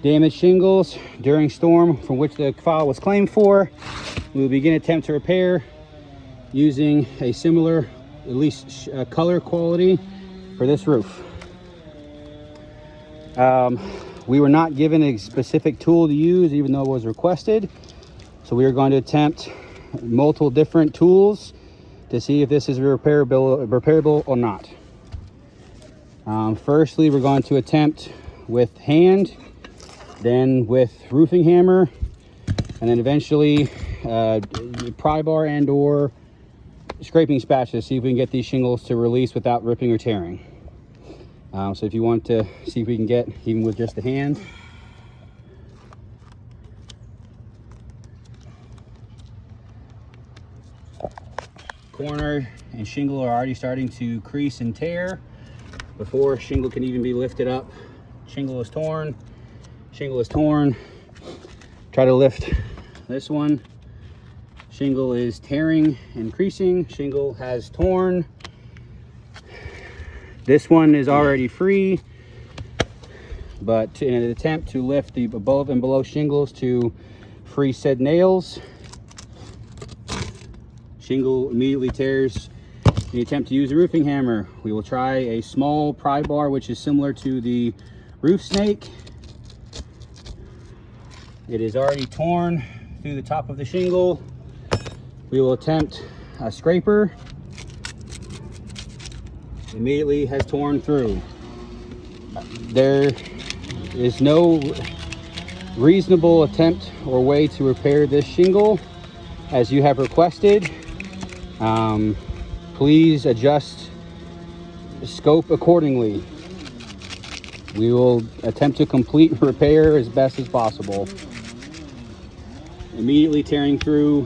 damaged shingles during storm from which the file was claimed for. We will begin attempt to repair using a similar, at least color quality for this roof. We were not given a specific tool to use, even though it was requested. So we are going to attempt multiple different tools to see if this is repairable or not. Firstly, we're going to attempt with hand, then with roofing hammer, and then eventually pry bar and or scraping spatula to see if we can get these shingles to release without ripping or tearing. So if you want to see if we can get even with just the hand. Corner and shingle are already starting to crease and tear before shingle can even be lifted up. Shingle is torn, shingle is torn. Try to lift this one. Shingle is tearing and creasing. Shingle has torn. This one is already free, but in an attempt to lift the above and below shingles to free said nails, shingle immediately tears. In the attempt to use a roofing hammer, we will try a small pry bar, which is similar to the roof snake. It is already torn through the top of the shingle. We will attempt a scraper. Immediately has torn through. There is no reasonable attempt or way to repair this shingle as you have requested. Please adjust the scope accordingly. We will attempt to complete repair as best as possible. Immediately tearing through,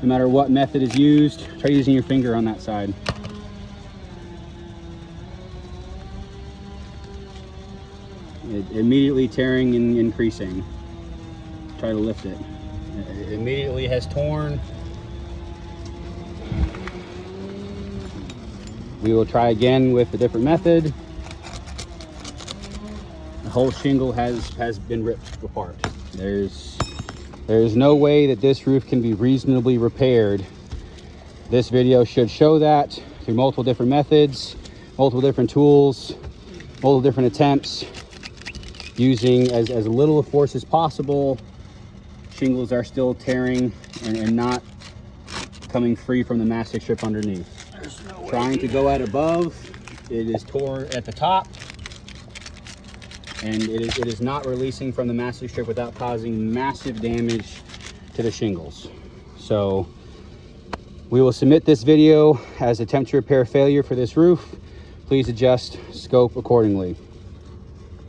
no matter what method is used. Try using your finger on that side. Immediately tearing and increasing. Try to lift it. It immediately has torn. We will try again with a different method. The whole shingle has been ripped apart. There's no way that this roof can be reasonably repaired. This video should show that through multiple different methods, multiple different tools, multiple different attempts. Using as little force as possible, shingles are still tearing and not coming free from the mastic strip underneath. Trying to go at above, it is tore at the top, and it is not releasing from the mastic strip without causing massive damage to the shingles. So we will submit this video as attempt to repair failure for this roof. Please adjust scope accordingly.